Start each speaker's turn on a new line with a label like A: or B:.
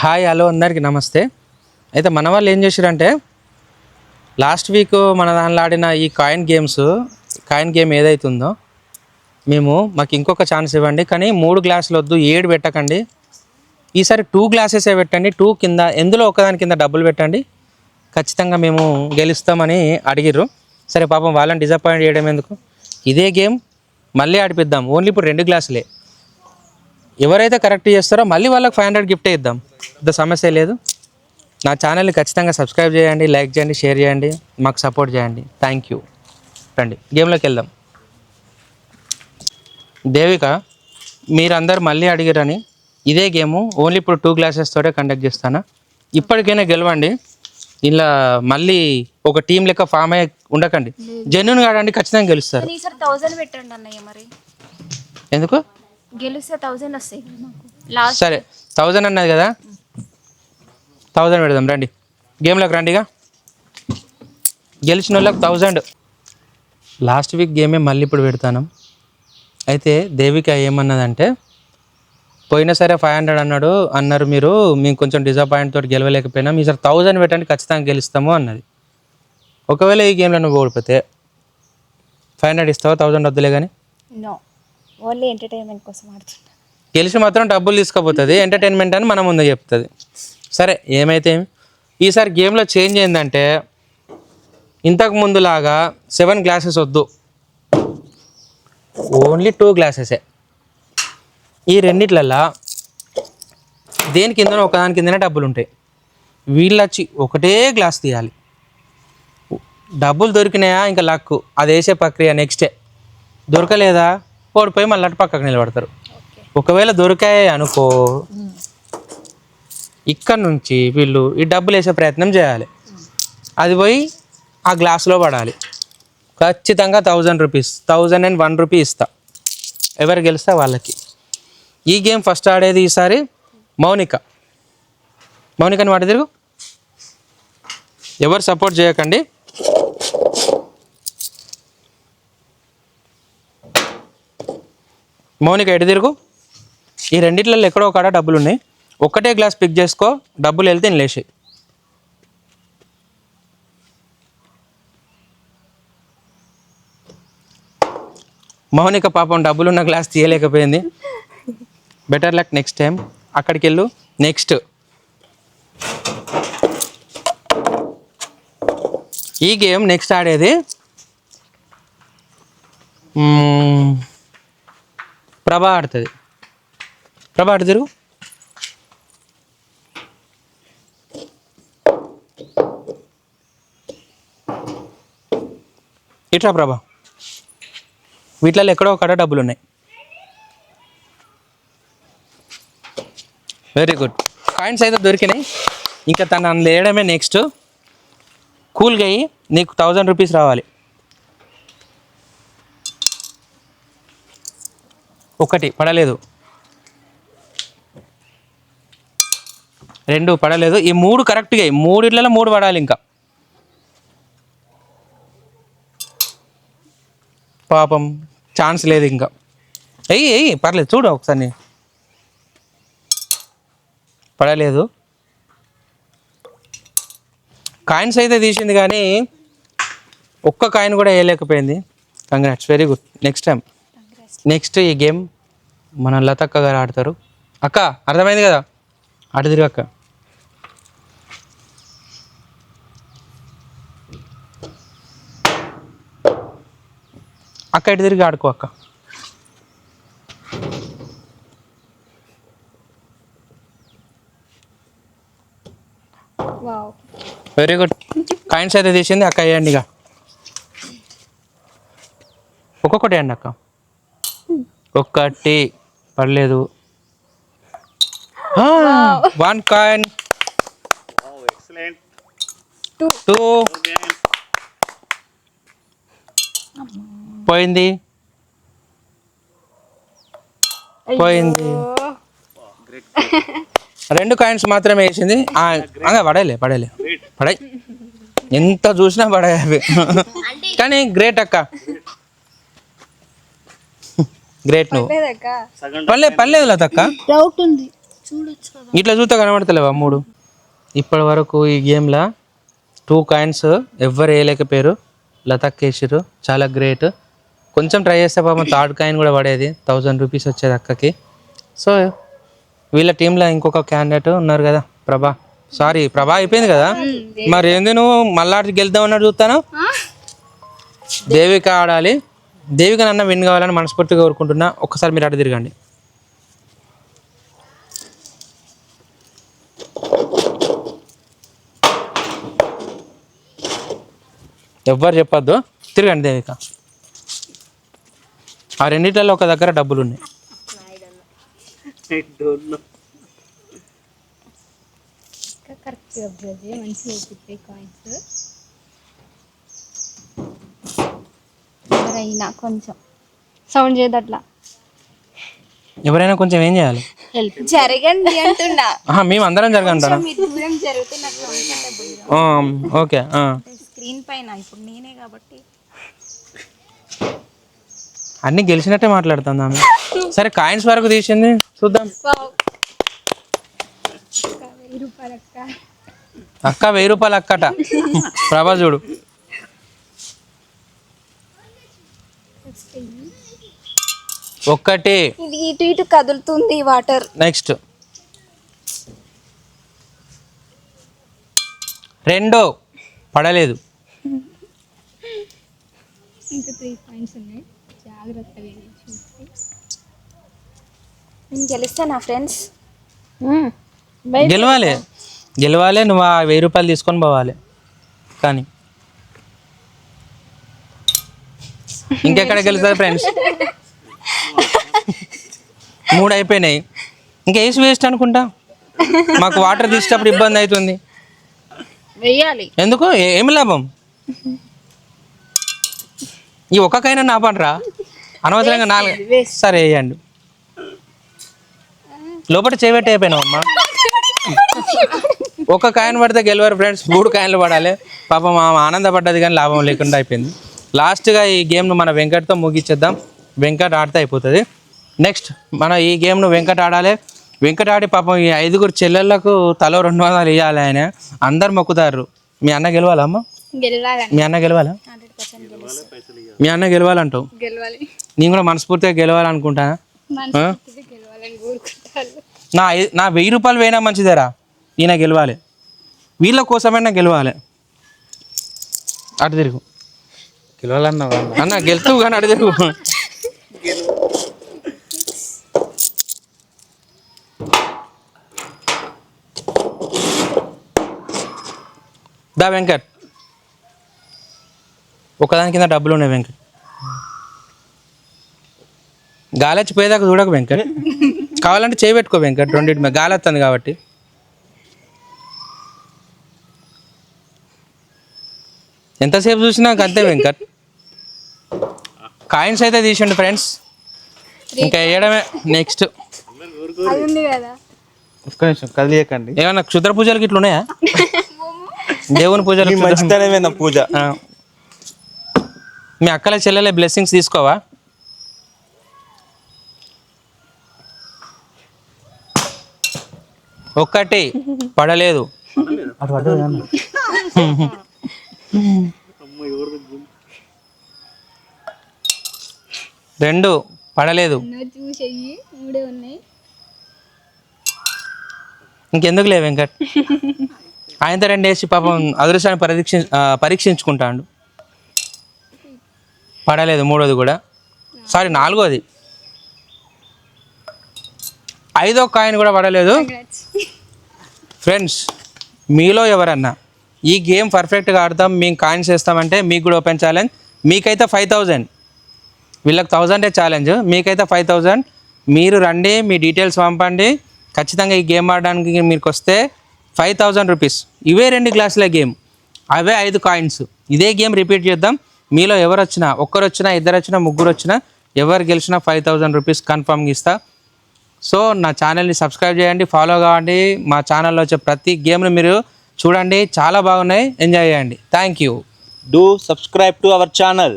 A: Hi hello అందరికీ నమస్తే. అయితే మన వాళ్ళు ఏం చేశారంటే లాస్ట్ వీక్ మన దానిలో ఆడిన ఈ కాయిన్ గేమ్ ఏదైతుందో మాకు ఇంకొక ఛాన్స్ ఇవ్వండి, కానీ 3 గ్లాసులు వద్దు, 7 పెట్టకండి, ఈసారి 2 గ్లాసెసే పెట్టండి, 2 కింద ఎందులో ఒకదాని కింద డబ్బులు పెట్టండి, ఖచ్చితంగా మేము గెలుస్తామని అడిగిర్రు. సరే పాపం వాళ్ళని డిసప్పాయింట్ చేయడం ఎందుకు, ఇదే గేమ్ మళ్ళీ ఆడిపిద్దాం. ఓన్లీ ఇప్పుడు 2 గ్లాసులే. ఎవరైతే కరెక్ట్ చేస్తారో మళ్ళీ వాళ్ళకి 500 గిఫ్టే ఇద్దాం, ఇంత సమస్య లేదు. నా ఛానల్ని ఖచ్చితంగా సబ్స్క్రైబ్ చేయండి, లైక్ చేయండి, షేర్ చేయండి, మాకు సపోర్ట్ చేయండి. Thank you. రండి గేమ్లోకి వెళ్దాం. దేవిక, మీరందరూ మళ్ళీ అడిగారని ఇదే గేము ఓన్లీ ఇప్పుడు 2 గ్లాసెస్ తోటే కండక్ట్ చేస్తాను. ఇప్పటికైనా గెలవండి. ఇలా మళ్ళీ ఒక టీం లెక్క ఫామ్ అయ్యి ఉండకండి, జెన్యున్గా ఆడండి, ఖచ్చితంగా గెలుస్తారు.
B: 1000 పెట్టండి అన్నయ్య, మరి
A: ఎందుకు
B: గెలిస్తే 1000 వస్తాయి.
A: సరే 1000 అన్నది కదా, 1000 పెడదాం. రండి గేమ్లోకి రండిగా. గెలిచిన వాళ్ళకి 1000. లాస్ట్ వీక్ గేమే మళ్ళీ ఇప్పుడు పెడతాను. అయితే దేవిక ఏమన్నదంటే, పోయినా సరే 500 అన్నారు మీరు, మేము కొంచెం డిసప్పాయింట్ తోటి గెలవలేకపోయినాం, ఈసారి 1000 పెట్టండి, ఖచ్చితంగా గెలుస్తాము అన్నది. ఒకవేళ ఈ గేమ్లో నువ్వు ఓడిపోతే 500 ఇస్తావా? 1000 వద్దులే కానీ.
B: నో, ఓన్లీ ఎంటర్టైన్మెంట్ కోసం ఆడుతున్నా.
A: గెలిచి మాత్రం డబ్బులు తీసుకుపోతుంది, ఎంటర్టైన్మెంట్ అని మన ముందు చెప్తుంది. సరే ఏమైతే ఈసారి గేమ్లో చేంజ్ ఏంటంటే, ఇంతకు ముందులాగా 7 గ్లాసెస్ వద్దు, ఓన్లీ 2 గ్లాసెసే. ఈ రెండిట్లల్లా దేని కిందనో ఒకదాని కిందనే డబ్బులు ఉంటాయి. వీళ్ళు వచ్చి ఒకటే గ్లాస్ తీయాలి. డబ్బులు దొరికినాయా ఇంకా లక్కు, అది వేసే ప్రక్రియ నెక్స్టే. దొరకలేదా ఓడిపోయి మళ్ళీ అటు పక్కకు నిలబడతారు. ఒకవేళ దొరికాయి అనుకో, ఇక్కడ నుంచి వీళ్ళు ఈ డబ్బులు వేసే ప్రయత్నం చేయాలి, అది పోయి ఆ గ్లాసులో పడాలి. ఖచ్చితంగా 1000 రూపీస్, 1001 రూపీ ఇస్తా, ఎవరు గెలిస్తే వాళ్ళకి. ఈ గేమ్ ఫస్ట్ ఆడేది ఈసారి మౌనికని వాటి తిరుగు. ఎవరు సపోర్ట్ చేయకండి. మౌనిక ఎటు తిరుగు. ఈ రెండిట్లలో ఎక్కడో ఒక డబ్బులు ఉన్నాయి, ఒక్కటే గ్లాస్ పిక్ చేసుకో, డబ్బులు వెళ్తే లేచి. మౌనిక పాపం డబ్బులున్న గ్లాస్ తీయలేకపోయింది. Better luck next time. అక్కడికి వెళ్ళు. నెక్స్ట్ ఈ గేమ్ నెక్స్ట్ ఆడేది ప్రభా ఆడుతుంది. ప్రభా ఆడు తిరుగు. ఇట్రా ప్రభా. వీటిలో ఎక్కడో ఒక డబ్బులు ఉన్నాయి. వెరీ గుడ్, కాయిన్స్ అయితే దొరికినాయి. ఇంకా తను అందులో వేయడమే నెక్స్ట్. కూల్గా అయ్యి నీకు 1000 రూపీస్ రావాలి. ఒకటి పడలేదు, 2 పడలేదు, ఈ 3 కరెక్ట్గా అయ్యి 3 3 పడాలి. ఇంకా పాపం ఛాన్స్ లేదు. ఇంకా ఎయ్యి పర్లేదు, చూడు ఒకసారి. పడలేదు. కాయిన్స్ అయితే తీసింది కానీ ఒక్క కాయిన్ కూడా వేయలేకపోయింది. Congrats, very good. Next time. Next ఈ గేమ్ మన లతక్క గారు ఆడతారు. అక్క అర్థమైంది కదా, అటు తిరుగు అక్క. అక్క ఇటు తిరిగి ఆడుకో అక్క. Very good. కాయిన్స్ అయితే తీసింది అక్క, వేయండి. ఇక ఒక్కొక్కటి వేయండి అక్క. ఒక్కటి పర్లేదు. 1 కాయిన్, 2 పోయింది. పోయింది. 2 కాయిన్స్ మాత్రమే వేసింది. పడలే. ఎంత చూసినా పడాయి అవి. కానీ గ్రేట్ అక్క, గ్రేట్. నువ్వు పర్లేదు లతక్క.
B: డౌట్ ఉంది.
A: ఇట్లా చూస్తే కనబడతలేవా 3? ఇప్పటి వరకు ఈ గేమ్లో 2 కాయిన్స్ ఎవ్వరు వేయలేకపోయారు. లతక్ వేసారు, చాలా గ్రేట్. కొంచెం ట్రై చేస్తే పాపం 3rd కాయిన్ కూడా పడేది, 1000 రూపీస్ వచ్చేది అక్కకి. సో వీళ్ళ టీంలో ఇంకొక క్యాండిడేట్ ఉన్నారు కదా, ప్రభా. ప్రభా అయిపోయింది కదా, మరి ఏంది నువ్వు మళ్ళా గెలుద్దాం అన్నట్టు చూస్తాను. దేవిక ఆడాలి. దేవిక నన్న విన్ కావాలని మనస్ఫూర్తిగా కోరుకుంటున్నా. ఒక్కసారి మీరు అటు తిరగండి. ఎవ్వరు చెప్పొద్దు, తిరగండి దేవిక. ఆ రెండిట్లలో ఒక దగ్గర డబ్బులు ఉన్నాయి.
B: ఎవరైనా కొంచెం సౌండ్ చేయదట్లా.
A: ఎవరైనా కొంచెం ఏం చేయాలి?
B: జరగండి అంటున్నా.
A: మేము అందరం జరగంటారా? ఓకే.
B: స్క్రీన్ పైన ఇప్పుడు నేనే కాబట్టి
A: అన్ని గెలిచినట్టే మాట్లాడుతుంది ఆమె. సరే కాయిన్స్ వరకు తీసింది, చూద్దాం. అక్క 1000 రూపాయలు అక్కట. ప్రభా చూడు. ఒక్కటి.
B: ఇది ఇటు ఇటు కదులుతుంది వాటర్.
A: నెక్స్ట్ 2 పడలేదు.
B: ఇంకా 3 పాయింట్స్ ఉన్నాయి, జాగ్రత్తగా చూస్తే. నేను గెలుస్తానా ఫ్రెండ్స్?
A: గెలవాలి. నువ్వు ఆ 1000 రూపాయలు తీసుకొని పోవాలి. కానీ ఇంకెక్కడ గెలుస్తుంది ఫ్రెండ్స్? 3 అయిపోయినాయి, ఇంకా వేసి వేస్ట్ అనుకుంటా. మాకు వాటర్ తీసేటప్పుడు ఇబ్బంది అవుతుంది. ఎందుకు? ఏమి లాభం? ఈ ఒక్కకైనా నా పడరా, అనవసరంగా 4. సరే వేయండి. లోపల చేయబెట్టి అయిపోయినావు అమ్మా. ఒక కాయిన్ పడితే గెలవరు ఫ్రెండ్స్, 3 కాయిన్లు పడాలి. పాపం ఆనందపడ్డది కానీ లాభం లేకుండా అయిపోయింది. లాస్ట్గా ఈ గేమ్ను మన వెంకట్తో ముగించేద్దాం. వెంకట్ ఆడితే అయిపోతుంది. నెక్స్ట్ మన ఈ గేమ్ను వెంకట్ ఆడాలి. వెంకట్ ఆడి పాపం ఈ 5 చెల్లెళ్ళకు తలో 200 ఇవ్వాలి. ఆయన అందరు మొక్కుతారు. మీ అన్న గెలవాలా అమ్మ? మీ అన్న గెలవాలా? మీ అన్న గెలవాలంటావు? నేను కూడా మనస్ఫూర్తిగా గెలవాలనుకుంటానా. నా 1000 రూపాయలు పోయినా మంచిదేరా, ఈయన గెలవాలి. వీళ్ళ కోసమైనా గెలవాలి. అటు తిరుగు. గెలవాలన్నా అన్న గెలుతావు కానీ అటు తిరుగు. దా వెంకట్, ఒకదాని కింద డబ్బులు ఉన్నాయి వెంకట్. గాలొచ్చి పోయేదాకా చూడకు వెంకట్. కావాలంటే చేయి పెట్టుకో వెంకట్, 2 గాలి వస్తుంది కాబట్టి. ఎంతసేపు చూసినా అంతే వెంకట్. కాయిన్స్ అయితే తీసిండు ఫ్రెండ్స్, ఇంకా వేయడమే. నెక్స్ట్
C: ఒక్క నిమిషం కదిలియకండి.
A: ఏమన్నా క్షుద్ర పూజలకి ఇట్లా ఉన్నాయా? దేవుని పూజలు
C: పూజ.
A: మీ అక్కల చెల్లెలే బ్లెస్సింగ్స్ తీసుకోవా? ఒక్కటి పడలేదు. 2 పడలేదు. ఇంకెందుకు లే వెంకట్, ఆయనతో 2 వేసి పాపం అదృష్టాన్ని పరీక్షించుకుంటాడు. పడలేదు 3వది కూడా, సారీ 4వది. 5వ కాయిన్ కూడా పడలేదు. ఫ్రెండ్స్ మీలో ఎవరన్నా ఈ గేమ్ పర్ఫెక్ట్గా ఆడతాం, మేము కాయిన్స్ వేస్తామంటే మీకు కూడా ఓపెన్ ఛాలెంజ్. మీకైతే 5000, వీళ్ళకి 1000 ఛాలెంజ్, మీకైతే 5000. మీరు రండి, మీ డీటెయిల్స్ పంపండి. ఖచ్చితంగా ఈ గేమ్ ఆడడానికి మీకు వస్తే 5000 రూపీస్. ఇవే 2 గ్లాసుల గేమ్, అవే 5 కాయిన్స్. ఇదే గేమ్ రిపీట్ చేద్దాం. మీలో ఎవరు వచ్చినా, ఒక్కరు వచ్చినా, 2 వచ్చినా, 3 వచ్చినా, ఎవరు గెలిచినా 5000 రూపీస్ కన్ఫర్మ్గా ఇస్తా. సో నా ఛానల్ని సబ్స్క్రైబ్ చేయండి, ఫాలో కావండి. మా ఛానల్లో వచ్చే ప్రతి గేమ్ను మీరు చూడండి, చాలా బాగున్నాయి, ఎంజాయ్ చేయండి. Thank you.
C: Do subscribe to our channel.